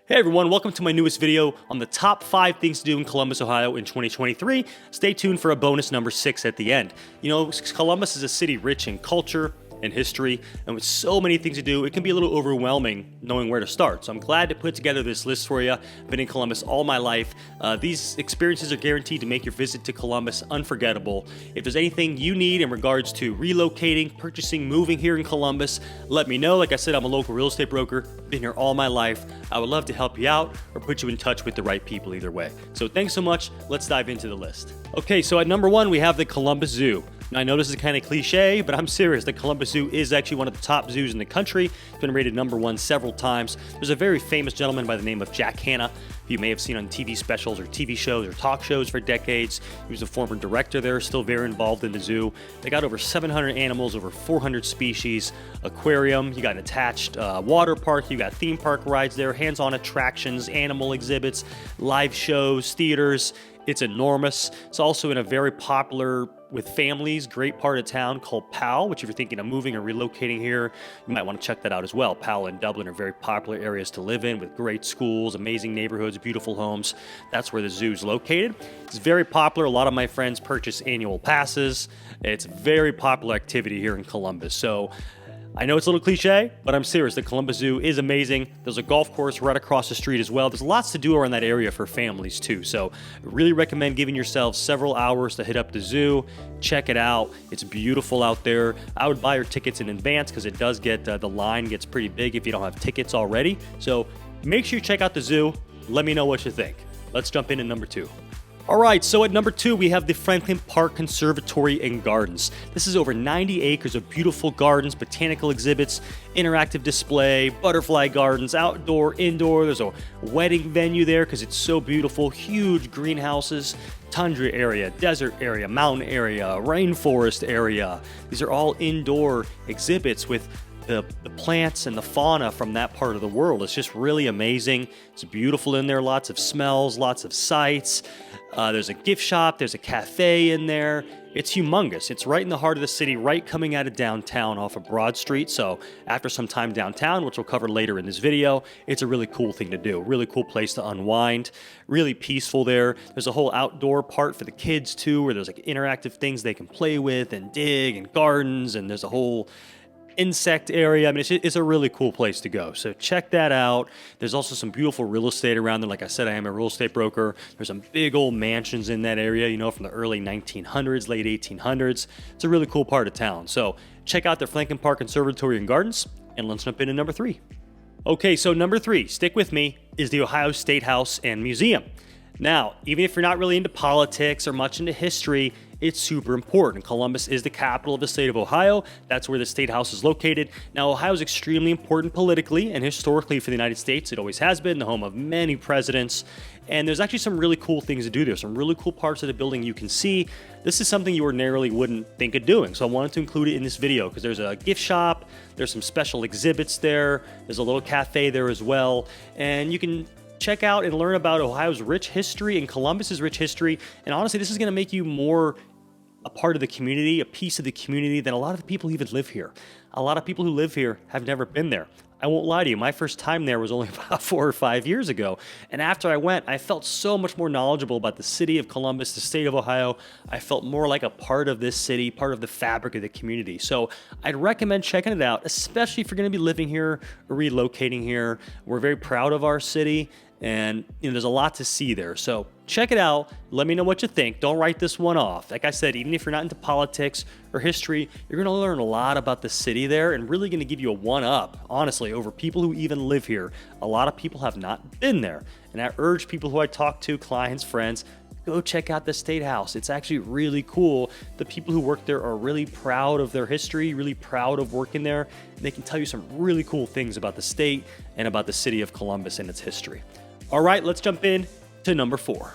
Hey everyone, welcome to my newest video on the top 5 things to do in Columbus, Ohio in 2023. Stay tuned for a bonus number 6 at the end. You know, Columbus is a city rich in culture and history, and with so many things to do, it can be a little overwhelming knowing where to start. So I'm glad to put together this list for you. I've been in Columbus all my life. These experiences are guaranteed to make your visit to Columbus unforgettable. If there's anything you need in regards to relocating, purchasing, moving here in Columbus, let me know. Like I said, I'm a local real estate broker. Been here all my life. I would love to help you out or put you in touch with the right people either way. So thanks so much. Let's dive into the list. Okay, so at number 1, we have the Columbus Zoo. Now, I know this is kind of cliche, but I'm serious. The Columbus Zoo is actually one of the top zoos in the country. It's been rated number 1 several times. There's a very famous gentleman by the name of Jack Hanna, who you may have seen on TV specials or TV shows or talk shows for decades. He was a former director there, still very involved in the zoo. They got over 700 animals, over 400 species, aquarium. You got an attached water park. You got theme park rides there, hands-on attractions, animal exhibits, live shows, theaters. It's enormous. It's also in a very popular, with families, great part of town called Powell, which if you're thinking of moving or relocating here, you might want to check that out as well. Powell and Dublin are very popular areas to live in with great schools, amazing neighborhoods, beautiful homes. That's where the zoo's located. It's very popular. A lot of my friends purchase annual passes. It's a very popular activity here in Columbus. So I know it's a little cliche, but I'm serious. The Columbus Zoo is amazing. There's a golf course right across the street as well. There's lots to do around that area for families too. So I really recommend giving yourselves several hours to hit up the zoo, check it out. It's beautiful out there. I would buy your tickets in advance because it does get, the line gets pretty big if you don't have tickets already. So make sure you check out the zoo. Let me know what you think. Let's jump into number 2. All right, so at number 2, we have the Franklin Park Conservatory and Gardens. This is over 90 acres of beautiful gardens, botanical exhibits, interactive display, butterfly gardens, outdoor, indoor. There's a wedding venue there because it's so beautiful, huge greenhouses, tundra area, desert area, mountain area, rainforest area. These are all indoor exhibits with the plants and the fauna from that part of the world. It's just really amazing. It's beautiful in there, lots of smells, lots of sights. There's a gift shop, there's a cafe in there. It's humongous. It's right in the heart of the city, right coming out of downtown off of Broad Street. So after some time downtown, which we'll cover later in this video, it's a really cool thing to do. Really cool place to unwind. Really peaceful there. There's a whole outdoor part for the kids too, where there's like interactive things they can play with and dig and gardens, and there's a whole insect area. I mean, it's a really cool place to go. So check that out. There's also some beautiful real estate around there. Like I said, I am a real estate broker. There's some big old mansions in that area, you know, from the early 1900s, late 1800s. It's a really cool part of town. So check out the Franklin Park Conservatory and Gardens, and let's jump into number 3. Okay, so number 3, stick with me, is the Ohio Statehouse and Museum. Now, even if you're not really into politics or much into history, it's super important. Columbus is the capital of the state of Ohio. That's where the Statehouse is located. Now, Ohio is extremely important politically and historically for the United States. It always has been the home of many presidents. And there's actually some really cool things to do there. Some really cool parts of the building you can see. This is something you ordinarily wouldn't think of doing. So I wanted to include it in this video because there's a gift shop. There's some special exhibits there. There's a little cafe there as well. And you can check out and learn about Ohio's rich history and Columbus's rich history. And honestly, this is going to make you more a part of the community, a piece of the community than a lot of the people who even live here. A lot of people who live here have never been there. I won't lie to you, my first time there was only about 4 or 5 years ago. And after I went, I felt so much more knowledgeable about the city of Columbus, the state of Ohio. I felt more like a part of this city, part of the fabric of the community. So I'd recommend checking it out, especially if you're going to be living here or relocating here. We're very proud of our city. And you know, there's a lot to see there. So check it out. Let me know what you think. Don't write this one off. Like I said, even if you're not into politics or history, you're going to learn a lot about the city there and really going to give you a one-up, honestly, over people who even live here. A lot of people have not been there. And I urge people who I talk to, clients, friends, go check out the Statehouse. It's actually really cool. The people who work there are really proud of their history, really proud of working there. And they can tell you some really cool things about the state and about the city of Columbus and its history. All right, let's jump in to number 4.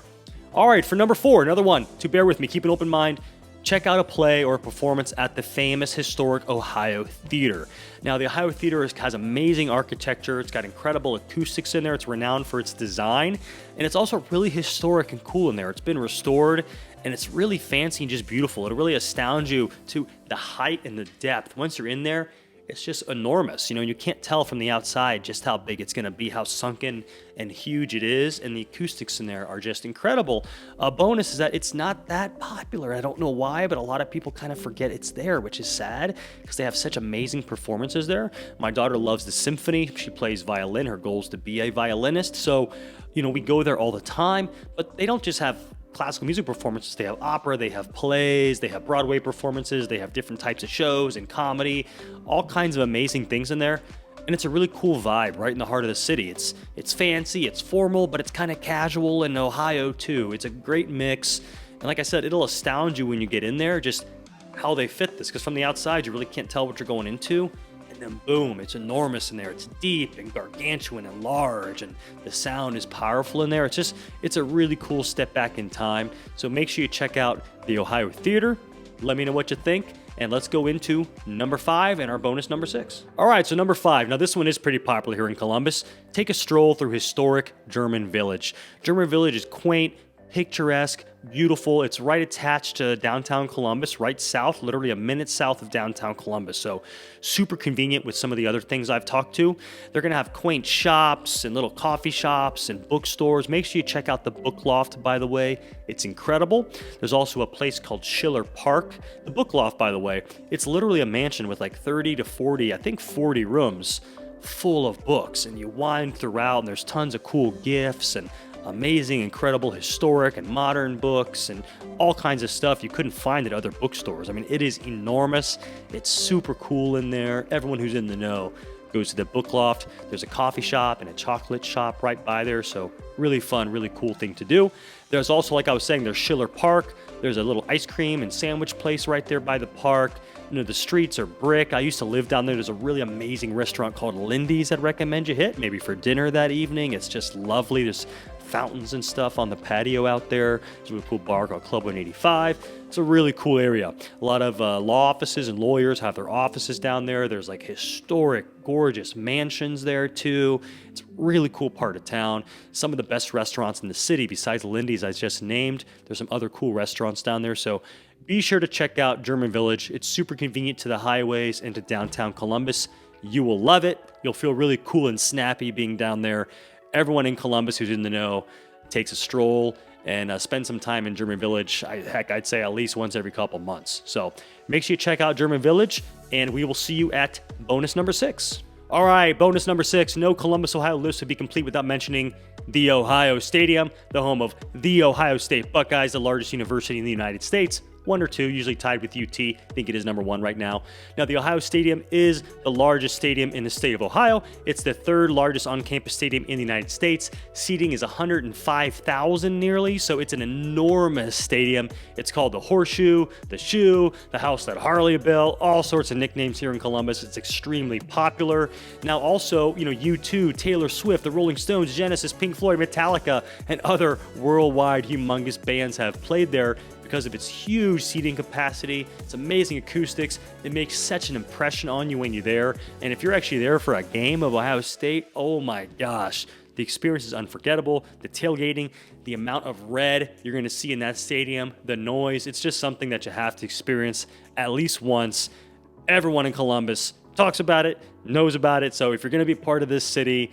All right, for number 4, another one to bear with me, keep an open mind. Check out a play or a performance at the famous historic Ohio Theater. Now, the Ohio Theater has amazing architecture. It's got incredible acoustics in there. It's renowned for its design, and it's also really historic and cool in there. It's been restored, and it's really fancy and just beautiful. It really astounds you to the height and the depth. Once you're in there, it's just enormous. You know, you can't tell from the outside just how big it's going to be, how sunken and huge it is, and the acoustics in there are just incredible. A bonus is that it's not that popular. I don't know why, but a lot of people kind of forget it's there, which is sad because they have such amazing performances there. My daughter loves the symphony. She plays violin. Her goal is to be a violinist. So, you know, we go there all the time, but they don't just have classical music performances. They have opera, they have plays, they have Broadway performances, they have different types of shows and comedy, all kinds of amazing things in there. And it's a really cool vibe right in the heart of the city. It's fancy, it's formal, but it's kind of casual in Ohio too. It's a great mix. And like I said, it'll astound you when you get in there, just how they fit this, because from the outside, you really can't tell what you're going into. And then boom, it's enormous in there. It's deep and gargantuan and large, and the sound is powerful in there. It's a really cool step back in time. So make sure you check out the Ohio Theater. Let me know what you think. And let's go into number 5 and our bonus number 6. All right, so number 5. Now this one is pretty popular here in Columbus. Take a stroll through historic German Village. German Village is quaint, picturesque, beautiful. It's right attached to downtown Columbus, right south, literally a minute south of downtown Columbus. So super convenient with some of the other things I've talked to. They're going to have quaint shops and little coffee shops and bookstores. Make sure you check out the Book Loft, by the way. It's incredible. There's also a place called Schiller Park. The Book Loft, by the way, it's literally a mansion with like 30 to 40, I think 40 rooms full of books. And you wind throughout, and there's tons of cool gifts and amazing, incredible, historic and modern books and all kinds of stuff you couldn't find at other bookstores. I mean, it is enormous. It's super cool in there. Everyone who's in the know goes to the Book Loft. There's a coffee shop and a chocolate shop right by there. So really fun, really cool thing to do. There's also, like I was saying, there's Schiller Park. There's a little ice cream and sandwich place right there by the park. You know, the streets are brick. I used to live down there. There's a really amazing restaurant called Lindy's I'd recommend you hit, maybe for dinner that evening. It's just lovely. There's fountains and stuff on the patio out there. There's a really cool bar called Club 185. It's a really cool area. A lot of law offices and lawyers have their offices down there. There's like historic, gorgeous mansions there too. It's a really cool part of town. Some of the best restaurants in the city, besides Lindy's I just named. There's some other cool restaurants down there. So be sure to check out German Village. It's super convenient to the highways and to downtown Columbus. You will love it. You'll feel really cool and snappy being down there. Everyone in Columbus who's in the know takes a stroll and spend some time in German Village. I'd say at least once every couple months. So make sure you check out German Village, and we will see you at bonus number 6. All right, bonus number 6. No Columbus, Ohio list would be complete without mentioning the Ohio Stadium, the home of the Ohio State Buckeyes, the largest university in the United States. 1 or 2, usually tied with UT. I think it is number 1 right now. Now, the Ohio Stadium is the largest stadium in the state of Ohio. It's the 3rd largest on-campus stadium in the United States. Seating is 105,000 nearly, so it's an enormous stadium. It's called the Horseshoe, the Shoe, the House That Harley Built, all sorts of nicknames here in Columbus. It's extremely popular. Now, also, you know, U2, Taylor Swift, the Rolling Stones, Genesis, Pink Floyd, Metallica, and other worldwide humongous bands have played there because of its huge seating capacity, its amazing acoustics. It makes such an impression on you when you're there. And if you're actually there for a game of Ohio State, oh my gosh, the experience is unforgettable. The tailgating, the amount of red you're going to see in that stadium, the noise, it's just something that you have to experience at least once. Everyone in Columbus talks about it, knows about it. So if you're going to be part of this city,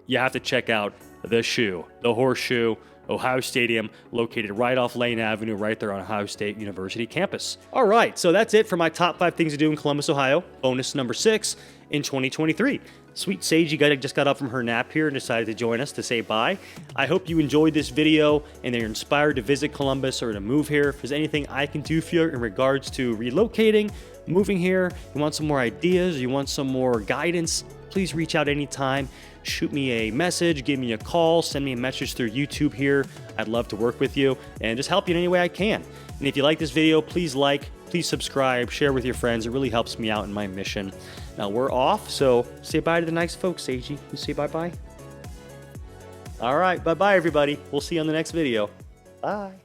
you have to check out the Shoe, the Horseshoe, Ohio Stadium, located right off Lane Avenue, right there on Ohio State University campus. All right, so that's it for my top 5 things to do in Columbus, Ohio. Bonus number 6 in 2023. Sweet Seiji just got up from her nap here and decided to join us to say bye. I hope you enjoyed this video and you're inspired to visit Columbus or to move here. If there's anything I can do for you in regards to relocating, moving here, you want some more ideas, you want some more guidance, please reach out anytime. Shoot me a message, give me a call, send me a message through YouTube here. I'd love to work with you and just help you in any way I can. And if you like this video, please like, please subscribe, share with your friends. It really helps me out in my mission. Now we're off, so say bye to the nice folks, Seiji. You say bye-bye? All right, bye-bye, everybody. We'll see you on the next video. Bye.